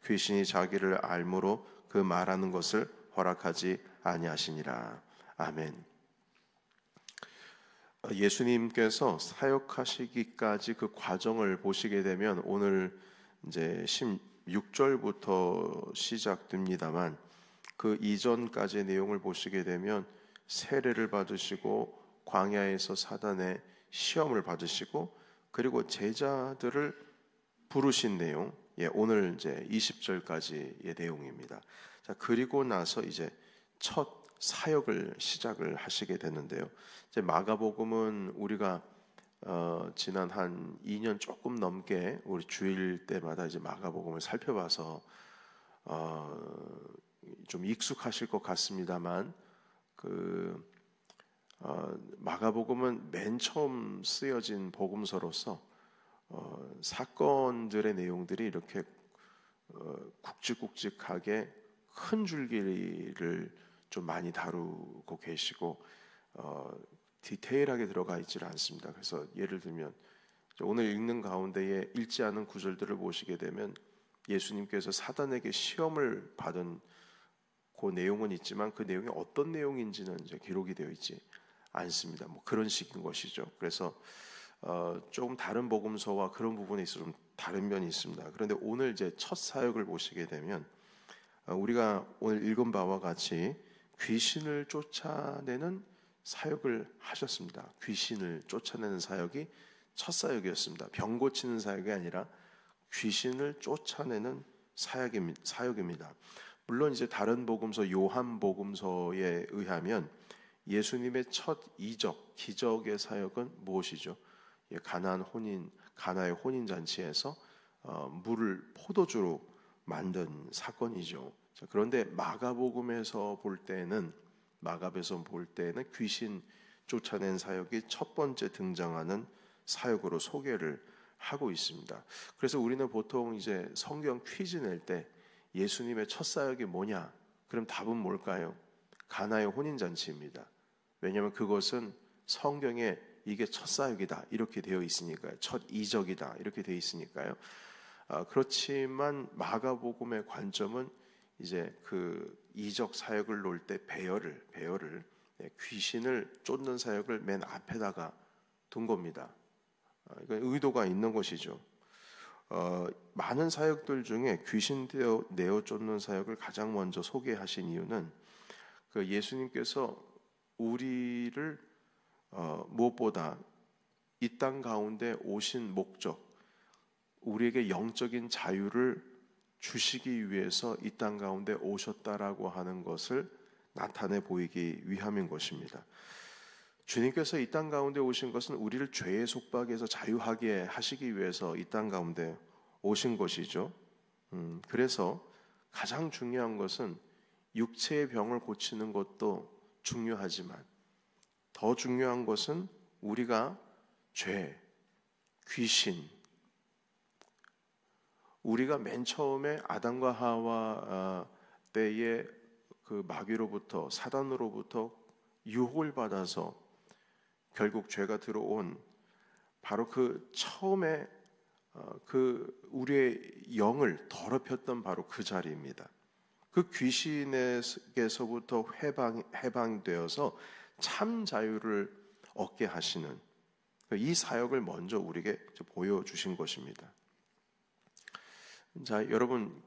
귀신이 자기를 알므로 그 말하는 것을 허락하지 아니하시니라. 아멘. 예수님께서 사역하시기까지 그 과정을 보시게 되면 오늘 이제 16절부터 시작됩니다만 그 이전까지의 내용을 보시게 되면 세례를 받으시고 광야에서 사단의 시험을 받으시고 그리고 제자들을 부르신 내용, 오늘 이제 20절까지의 내용입니다. 자, 그리고 나서 이제 첫 사역을 시작을 하시게 되는데요. 이제 마가복음은 우리가 지난 한 2년 조금 넘게 우리 주일 때마다 이제 마가복음을 살펴봐서 좀 익숙하실 것 같습니다만 마가복음은 맨 처음 쓰여진 복음서로서 사건들의 내용들이 이렇게 굵직굵직하게 큰 줄기를 좀 많이 다루고 계시고 디테일하게 들어가 있지는 않습니다. 그래서 예를 들면 오늘 읽는 가운데에 읽지 않은 구절들을 보시게 되면 예수님께서 사단에게 시험을 받은 그 내용은 있지만 그 내용이 어떤 내용인지는 이제 기록이 되어 있지 않습니다. 뭐 그런 식인 것이죠. 그래서 조금 다른 복음서와 그런 부분에 있어서 좀 다른 면이 있습니다. 그런데 오늘 이제 첫 사역을 보시게 되면 우리가 오늘 읽은 바와 같이 귀신을 쫓아내는 사역을 하셨습니다. 귀신을 쫓아내는 사역이 첫 사역이었습니다. 병 고치는 사역이 아니라 귀신을 쫓아내는 사역입니다. 물론 이제 다른 복음서 요한 복음서에 의하면 예수님의 첫 이적, 기적의 사역은 무엇이죠? 가나의 혼인 잔치에서 물을 포도주로 만든 사건이죠. 자, 그런데 마가복음에서 볼 때는 귀신 쫓아낸 사역이 첫 번째 등장하는 사역으로 소개를 하고 있습니다. 그래서 우리는 보통 이제 성경 퀴즈 낼 때 예수님의 첫 사역이 뭐냐? 그럼 답은 뭘까요? 가나의 혼인 잔치입니다. 왜냐하면 그것은 성경에 이게 첫 사역이다 이렇게 되어 있으니까요. 첫 이적이다 이렇게 되어 있으니까요. 그렇지만 마가복음의 관점은 이제 그 이적 사역을 놓을 때 배열을 귀신을 쫓는 사역을 맨 앞에다가 둔 겁니다. 이건 의도가 있는 것이죠. 많은 사역들 중에 귀신 내어 쫓는 사역을 가장 먼저 소개하신 이유는 그 예수님께서 우리를 무엇보다 이 땅 가운데 오신 목적, 우리에게 영적인 자유를 주시기 위해서 이 땅 가운데 오셨다라고 하는 것을 나타내 보이기 위함인 것입니다. 주님께서 이 땅 가운데 오신 것은 우리를 죄의 속박에서 자유하게 하시기 위해서 이 땅 가운데 오신 것이죠. 그래서 가장 중요한 것은 육체의 병을 고치는 것도 중요하지만 더 중요한 것은 우리가 죄, 귀신, 우리가 맨 처음에 아담과 하와 때의 그 마귀로부터 사단으로부터 유혹을 받아서 결국 죄가 들어온 바로 그 처음에 그 우리의 영을 더럽혔던 바로 그 자리입니다. 그 귀신에게서부터 해방되어서 참 자유를 얻게 하시는 이 사역을 먼저 우리에게 보여주신 것입니다. 자, 여러분,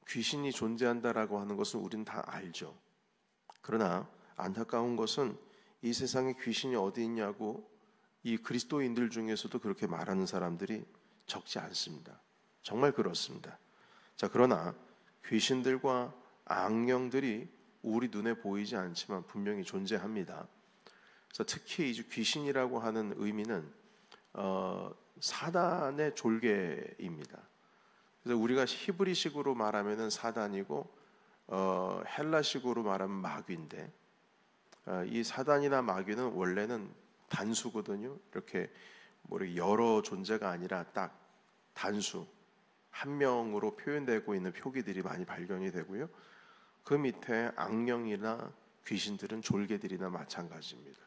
귀신이 존재한다라고 하는 것은 우리는 다 알죠. 그러나 안타까운 것은 이 세상에 귀신이 어디 있냐고 이 그리스도인들 중에서도 그렇게 말하는 사람들이 적지 않습니다. 정말 그렇습니다. 자, 그러나 귀신들과 악령들이 우리 눈에 보이지 않지만 분명히 존재합니다. 그래서 특히 이 귀신이라고 하는 의미는 사단의 졸개입니다. 그래서 우리가 히브리식으로 말하면은 사단이고 헬라식으로 말하면 마귀인데 이 사단이나 마귀는 원래는 단수거든요. 이렇게 여러 존재가 아니라 딱 단수 한 명으로 표현되고 있는 표기들이 많이 발견이 되고요. 그 밑에 악령이나 귀신들은 졸개들이나 마찬가지입니다.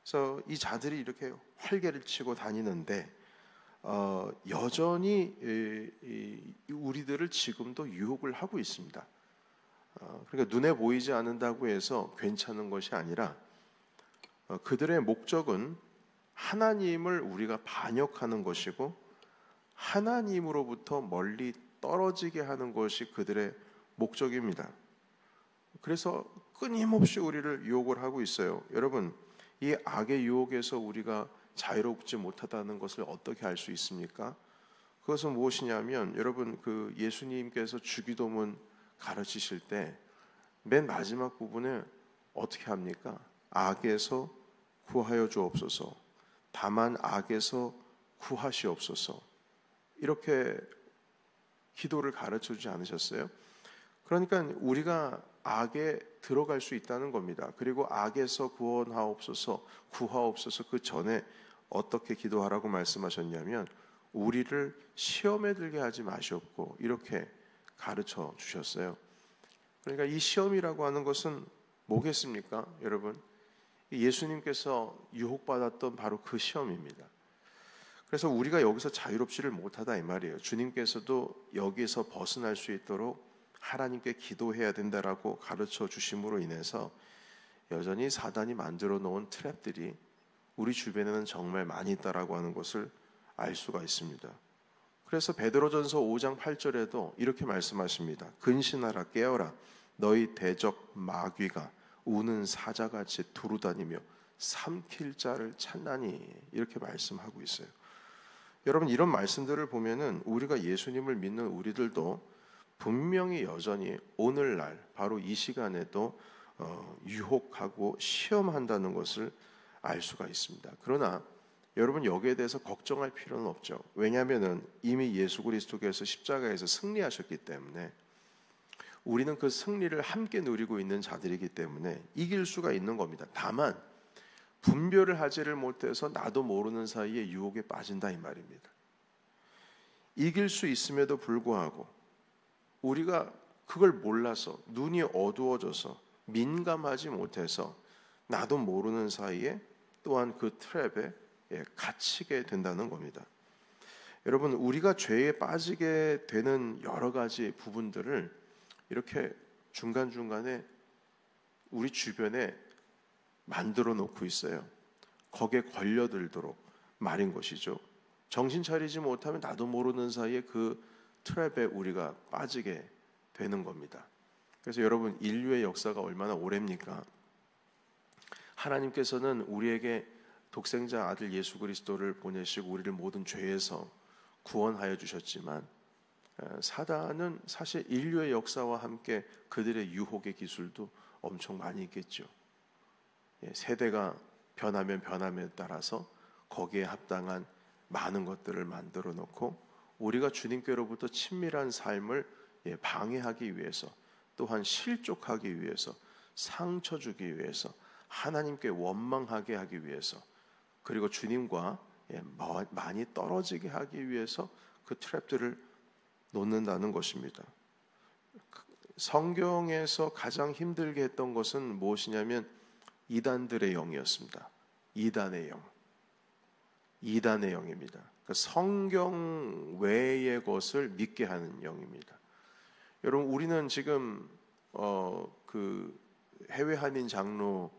그래서 이 자들이 이렇게 활개를 치고 다니는데 여전히 우리들을 지금도 유혹을 하고 있습니다. 그러니까 눈에 보이지 않는다고 해서 괜찮은 것이 아니라 그들의 목적은 하나님을 우리가 반역하는 것이고 하나님으로부터 멀리 떨어지게 하는 것이 그들의 목적입니다. 그래서 끊임없이 우리를 유혹을 하고 있어요. 여러분, 이 악의 유혹에서 우리가 자유롭지 못하다는 것을 어떻게 알 수 있습니까? 그것은 무엇이냐면 여러분, 그 예수님께서 주기도문 가르치실 때 맨 마지막 부분에 어떻게 합니까? 악에서 구하여 주옵소서, 다만 악에서 구하시옵소서, 이렇게 기도를 가르쳐 주지 않으셨어요? 그러니까 우리가 악에 들어갈 수 있다는 겁니다. 그리고 악에서 구원하옵소서, 구하옵소서, 그 전에 어떻게 기도하라고 말씀하셨냐면 우리를 시험에 들게 하지 마시옵고, 이렇게 가르쳐 주셨어요. 그러니까 이 시험이라고 하는 것은 뭐겠습니까? 여러분, 예수님께서 유혹받았던 바로 그 시험입니다. 그래서 우리가 여기서 자유롭지를 못하다 이 말이에요. 주님께서도 여기에서 벗어날 수 있도록 하나님께 기도해야 된다라고 가르쳐 주심으로 인해서 여전히 사단이 만들어 놓은 트랩들이 우리 주변에는 정말 많이 있다라고 하는 것을 알 수가 있습니다. 그래서 베드로전서 5장 8절에도 이렇게 말씀하십니다. 근신하라, 깨어라, 너희 대적 마귀가 우는 사자같이 두루다니며 삼킬 자를 찾나니, 이렇게 말씀하고 있어요. 여러분, 이런 말씀들을 보면은 우리가 예수님을 믿는 우리들도 분명히 여전히 오늘날 바로 이 시간에도 유혹하고 시험한다는 것을 알 수가 있습니다. 그러나 여러분, 여기에 대해서 걱정할 필요는 없죠. 왜냐하면 이미 예수 그리스도께서 십자가에서 승리하셨기 때문에 우리는 그 승리를 함께 누리고 있는 자들이기 때문에 이길 수가 있는 겁니다. 다만 분별을 하지를 못해서 나도 모르는 사이에 유혹에 빠진다 이 말입니다. 이길 수 있음에도 불구하고 우리가 그걸 몰라서, 눈이 어두워져서 민감하지 못해서 나도 모르는 사이에 또한 그 트랩에 갇히게 된다는 겁니다. 여러분, 우리가 죄에 빠지게 되는 여러 가지 부분들을 이렇게 중간중간에 우리 주변에 만들어 놓고 있어요. 거기에 걸려들도록 말인 것이죠. 정신 차리지 못하면 나도 모르는 사이에 그 트랩에 우리가 빠지게 되는 겁니다. 그래서 여러분, 인류의 역사가 얼마나 오래입니까? 하나님께서는 우리에게 독생자 아들 예수 그리스도를 보내시고 우리를 모든 죄에서 구원하여 주셨지만 사단은 사실 인류의 역사와 함께 그들의 유혹의 기술도 엄청 많이 있겠죠. 세대가 변하면 변함에 따라서 거기에 합당한 많은 것들을 만들어 놓고 우리가 주님께로부터 친밀한 삶을 방해하기 위해서, 또한 실족하기 위해서, 상처 주기 위해서, 하나님께 원망하게 하기 위해서, 그리고 주님과 많이 떨어지게 하기 위해서 그 트랩들을 놓는다는 것입니다. 성경에서 가장 힘들게 했던 것은 무엇이냐면 이단들의 영이었습니다. 이단의 영. 이단의 영입니다. 성경 외의 것을 믿게 하는 영입니다. 여러분, 우리는 지금 그 해외 한인 장로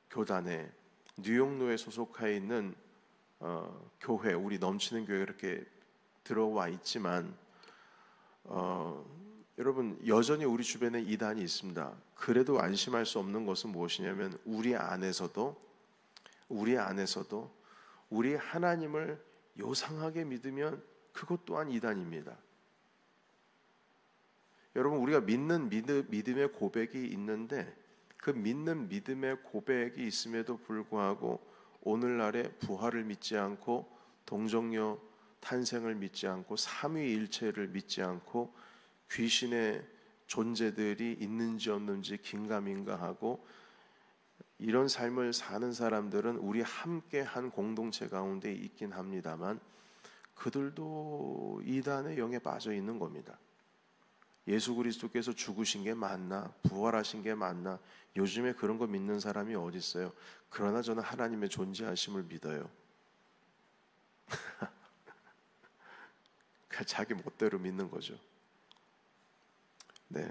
교단에 뉴욕로에 소속해 있는 교회, 우리 넘치는 교회가 이렇게 들어와 있지만 여러분, 여전히 우리 주변에 이단이 있습니다. 그래도 안심할 수 없는 것은 무엇이냐면 우리 안에서도 우리 하나님을 요상하게 믿으면 그것 또한 이단입니다. 여러분, 우리가 믿는 믿음의 고백이 있는데 그 믿는 믿음의 고백이 있음에도 불구하고 오늘날의 부활을 믿지 않고 동정녀 탄생을 믿지 않고 삼위일체를 믿지 않고 귀신의 존재들이 있는지 없는지 긴가민가하고 이런 삶을 사는 사람들은 우리 함께 한 공동체 가운데 있긴 합니다만 그들도 이단의 영에 빠져 있는 겁니다. 예수 그리스도께서 죽으신 게 맞나? 부활하신 게 맞나? 요즘에 그런 거 믿는 사람이 어디 있어요? 그러나 저는 하나님의 존재하심을 믿어요. 자기 멋대로 믿는 거죠. 네.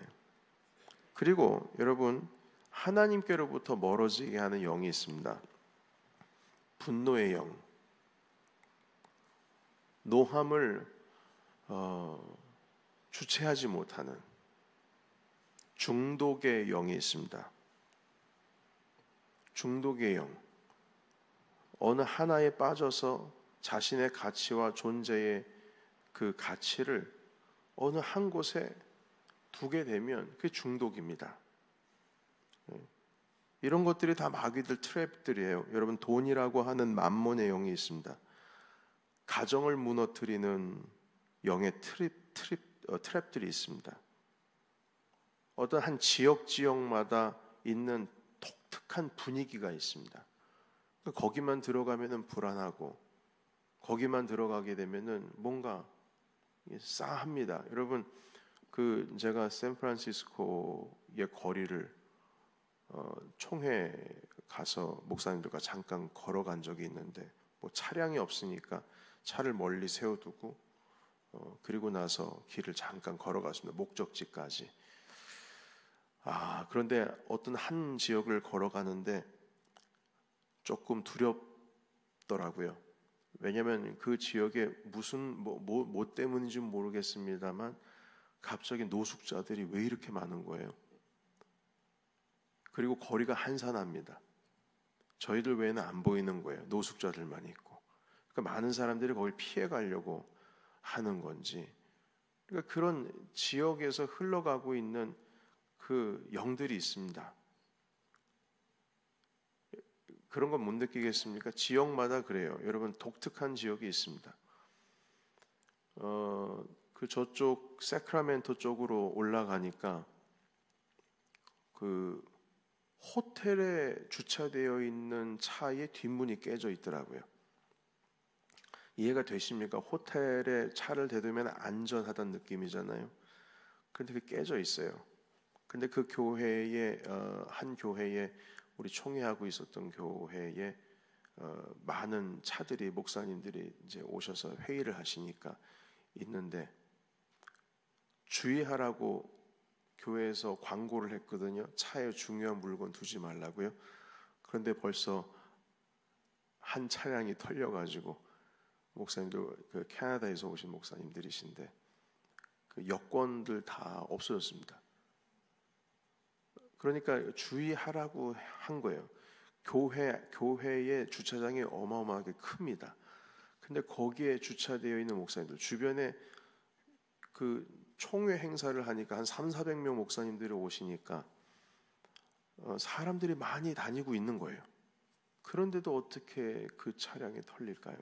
그리고 여러분, 하나님께로부터 멀어지게 하는 영이 있습니다. 분노의 영. 노함을 주체하지 못하는 중독의 영이 있습니다. 중독의 영. 어느 하나에 빠져서 자신의 가치와 존재의 그 가치를 어느 한 곳에 두게 되면 그게 중독입니다. 이런 것들이 다 마귀들 트랩들이에요. 여러분, 돈이라고 하는 만몬의 영이 있습니다. 가정을 무너뜨리는 영의 트랩들이 있습니다. 어떤 한 지역마다 있는 독특한 분위기가 있습니다. 거기만 들어가면은 불안하고, 거기만 들어가게 되면은 뭔가 싸합니다. 여러분, 제가 샌프란시스코의 거리를 총회 가서 목사님들과 잠깐 걸어간 적이 있는데, 뭐 차량이 없으니까 차를 멀리 세워두고 그리고 나서 길을 잠깐 걸어갔습니다. 목적지까지. 그런데 어떤 한 지역을 걸어가는데 조금 두렵더라고요. 왜냐하면 그 지역에 무슨 뭐 때문인지 모르겠습니다만 갑자기 노숙자들이 왜 이렇게 많은 거예요. 그리고 거리가 한산합니다. 저희들 외에는 안 보이는 거예요. 노숙자들만 있고. 그러니까 많은 사람들이 거길 피해 가려고 하는 건지. 그러니까 그런 지역에서 흘러가고 있는 그 영들이 있습니다. 그런 건 못 느끼겠습니까? 지역마다 그래요. 여러분, 독특한 지역이 있습니다. 저쪽 세크라멘토 쪽으로 올라가니까 그 호텔에 주차되어 있는 차의 뒷문이 깨져 있더라고요. 이해가 되십니까? 호텔에 차를 대두면 안전하다는 느낌이잖아요. 그런데 그게 깨져 있어요. 근데 그 교회에 한 교회에 우리 총회하고 있었던 교회에 많은 차들이 목사님들이 이제 오셔서 회의를 하시니까 있는데 주의하라고 교회에서 광고를 했거든요. 차에 중요한 물건 두지 말라고요. 그런데 벌써 한 차량이 털려가지고 목사님들 그 캐나다에서 오신 목사님들이신데 그 여권들 다 없어졌습니다. 그러니까 주의하라고 한 거예요. 교회의 주차장이 어마어마하게 큽니다. 근데 거기에 주차되어 있는 목사님들 주변에 그 총회 행사를 하니까 한 300~400명 목사님들이 오시니까 사람들이 많이 다니고 있는 거예요. 그런데도 어떻게 그 차량이 털릴까요?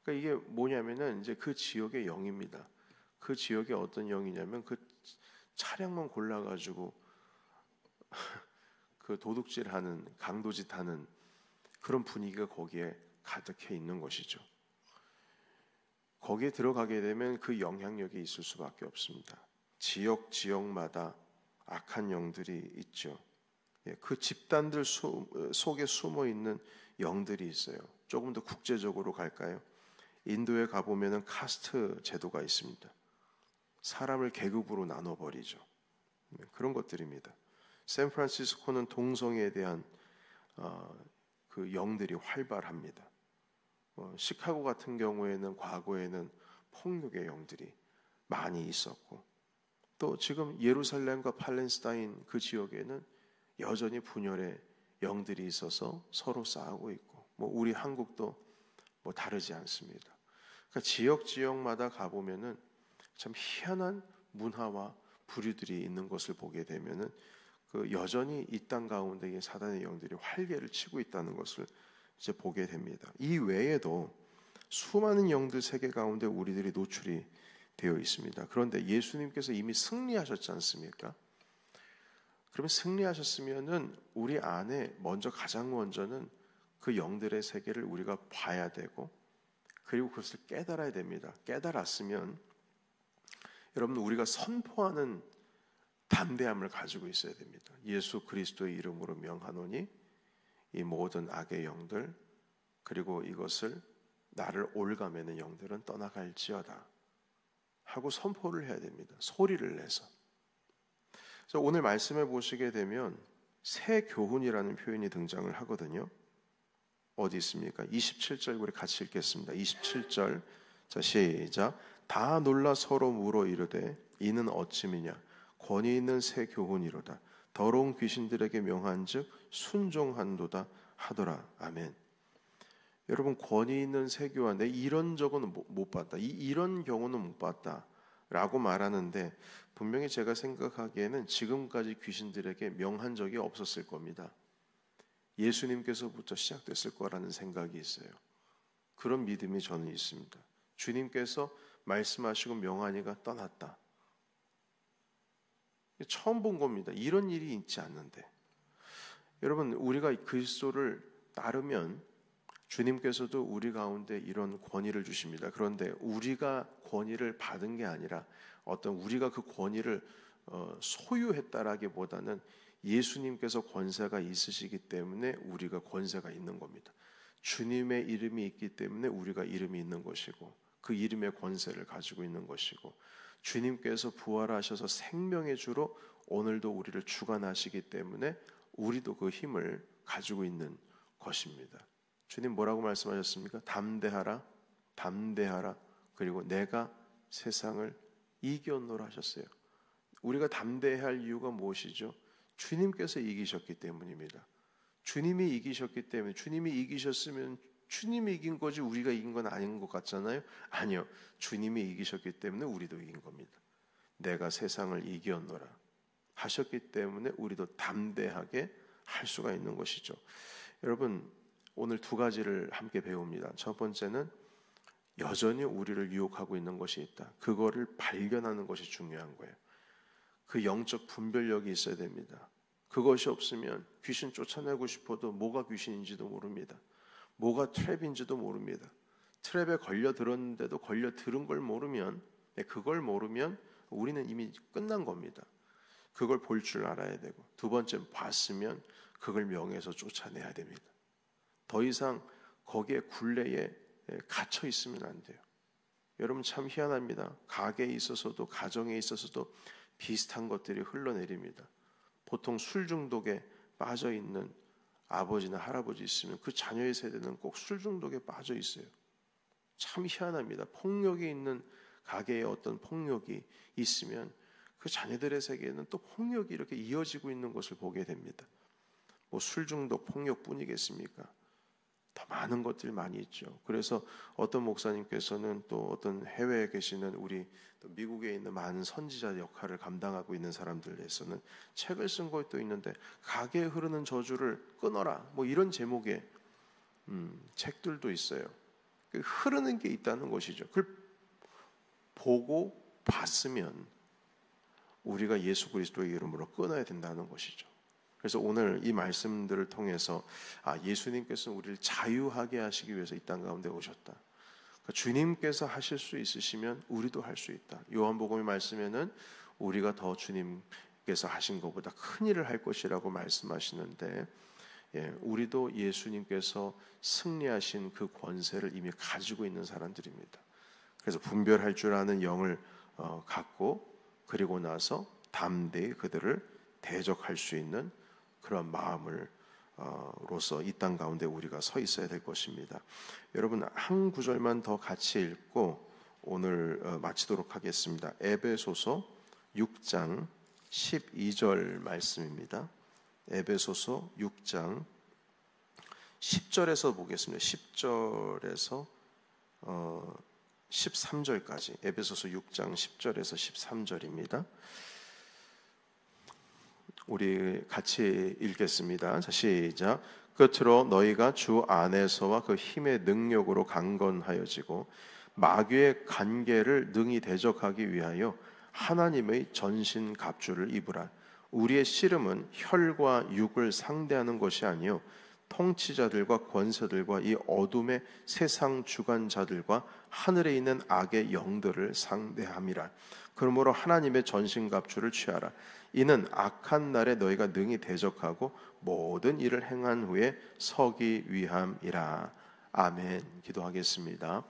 그러니까 이게 뭐냐면은 이제 그 지역의 영입니다. 그 지역에 어떤 영이냐면 그 차량만 골라가지고 그 도둑질하는, 강도짓하는 그런 분위기가 거기에 가득해 있는 것이죠. 거기에 들어가게 되면 그 영향력이 있을 수밖에 없습니다. 지역마다 악한 영들이 있죠. 그 집단들 속에 숨어 있는 영들이 있어요. 조금 더 국제적으로 갈까요? 인도에 가보면 카스트 제도가 있습니다. 사람을 계급으로 나눠버리죠. 그런 것들입니다. 샌프란시스코는 동성애에 대한 그 영들이 활발합니다. 시카고 같은 경우에는 과거에는 폭력의 영들이 많이 있었고, 또 지금 예루살렘과 팔레스타인 그 지역에는 여전히 분열의 영들이 있어서 서로 싸우고 있고, 우리 한국도 다르지 않습니다. 그러니까 지역마다 가보면은 참 희한한 문화와 부류들이 있는 것을 보게 되면은 그 여전히 이 땅 가운데 사단의 영들이 활개를 치고 있다는 것을 이제 보게 됩니다. 이 외에도 수많은 영들 세계 가운데 우리들이 노출이 되어 있습니다. 그런데 예수님께서 이미 승리하셨지 않습니까? 그러면 승리하셨으면은 우리 안에 가장 먼저는 그 영들의 세계를 우리가 봐야 되고, 그리고 그것을 깨달아야 됩니다. 깨달았으면 여러분, 우리가 선포하는 담대함을 가지고 있어야 됩니다. 예수 그리스도의 이름으로 명하노니 이 모든 악의 영들, 그리고 이것을 나를 올가매는 영들은 떠나갈지어다. 하고 선포를 해야 됩니다. 소리를 내서. 그래서 오늘 말씀해 보시게 되면 새 교훈이라는 표현이 등장을 하거든요. 어디 있습니까? 27절 우리 같이 읽겠습니다. 27절. 자, 시작. 다 놀라 서로 물어 이르되 이는 어찌미냐? 권위 있는 새 교훈이로다. 더러운 귀신들에게 명한즉 순종한도다 하더라. 아멘. 여러분, 권위 있는 새 교훈, 내 이런 적은 못 봤다. 이런 경우는 못 봤다. 라고 말하는데 분명히 제가 생각하기에는 지금까지 귀신들에게 명한 적이 없었을 겁니다. 예수님께서부터 시작됐을 거라는 생각이 있어요. 그런 믿음이 저는 있습니다. 주님께서 말씀하시고 명하니가 떠났다. 처음 본 겁니다. 이런 일이 있지 않는데. 여러분, 우리가 그리스도를 따르면 주님께서도 우리 가운데 이런 권위를 주십니다. 그런데 우리가 권위를 받은 게 아니라 어떤 우리가 그 권위를 소유했다라기보다는 예수님께서 권세가 있으시기 때문에 우리가 권세가 있는 겁니다. 주님의 이름이 있기 때문에 우리가 이름이 있는 것이고 그 이름의 권세를 가지고 있는 것이고 주님께서 부활하셔서 생명의 주로 오늘도 우리를 주관하시기 때문에 우리도 그 힘을 가지고 있는 것입니다. 주님 뭐라고 말씀하셨습니까? 담대하라, 담대하라. 그리고 내가 세상을 이겼노라 하셨어요. 우리가 담대해야 할 이유가 무엇이죠? 주님께서 이기셨기 때문입니다. 주님이 이기셨기 때문에 주님이 이기셨으면 주님이 이긴 거지 우리가 이긴 건 아닌 것 같잖아요. 아니요. 주님이 이기셨기 때문에 우리도 이긴 겁니다. 내가 세상을 이겼노라 하셨기 때문에 우리도 담대하게 할 수가 있는 것이죠. 여러분, 오늘 두 가지를 함께 배웁니다. 첫 번째는 여전히 우리를 유혹하고 있는 것이 있다. 그거를 발견하는 것이 중요한 거예요. 그 영적 분별력이 있어야 됩니다. 그것이 없으면 귀신 쫓아내고 싶어도 뭐가 귀신인지도 모릅니다. 뭐가 트랩인지도 모릅니다. 트랩에 걸려들었는데도 걸려들은 걸 모르면, 그걸 모르면 우리는 이미 끝난 겁니다. 그걸 볼 줄 알아야 되고, 두 번째 봤으면 그걸 명예에서 쫓아내야 됩니다. 더 이상 거기에 굴레에 갇혀 있으면 안 돼요. 여러분 참 희한합니다. 가게에 있어서도 가정에 있어서도 비슷한 것들이 흘러내립니다. 보통 술 중독에 빠져 있는 아버지나 할아버지 있으면 그 자녀의 세대는 꼭 술 중독에 빠져 있어요. 참 희한합니다. 폭력이 있는 가게에 어떤 폭력이 있으면 그 자녀들의 세계에는 또 폭력이 이렇게 이어지고 있는 것을 보게 됩니다. 뭐 술 중독 폭력뿐이겠습니까? 더 많은 것들이 많이 있죠. 그래서 어떤 목사님께서는 또 어떤 해외에 계시는 우리 또 미국에 있는 많은 선지자 역할을 감당하고 있는 사람들에서는 책을 쓴 것도 있는데 가게에 흐르는 저주를 끊어라 뭐 이런 제목의 책들도 있어요. 흐르는 게 있다는 것이죠. 그걸 보고 봤으면 우리가 예수 그리스도의 이름으로 끊어야 된다는 것이죠. 그래서 오늘 이 말씀들을 통해서 예수님께서는 우리를 자유하게 하시기 위해서 이 땅 가운데 오셨다. 그러니까 주님께서 하실 수 있으시면 우리도 할 수 있다. 요한복음의 말씀에는 우리가 더 주님께서 하신 것보다 큰 일을 할 것이라고 말씀하시는데 우리도 예수님께서 승리하신 그 권세를 이미 가지고 있는 사람들입니다. 그래서 분별할 줄 아는 영을 갖고 그리고 나서 담대히 그들을 대적할 수 있는 그런 마음을 로서 이 땅 가운데 우리가 서 있어야 될 것입니다. 여러분 한 구절만 더 같이 읽고 오늘 마치도록 하겠습니다. 에베소서 6장 12절 말씀입니다. 에베소서 6장 10절에서 보겠습니다. 10절에서 13절까지 에베소서 6장 10절에서 13절입니다. 우리 같이 읽겠습니다. 자, 시작. 끝으로 너희가 주 안에서와 그 힘의 능력으로 강건하여지고 마귀의 간계를 능히 대적하기 위하여 하나님의 전신 갑주를 입으라. 우리의 씨름은 혈과 육을 상대하는 것이 아니요 통치자들과 권세들과 이 어둠의 세상 주관자들과 하늘에 있는 악의 영들을 상대함이라. 그러므로 하나님의 전신갑주를 취하라. 이는 악한 날에 너희가 능히 대적하고 모든 일을 행한 후에 서기 위함이라. 아멘. 기도하겠습니다.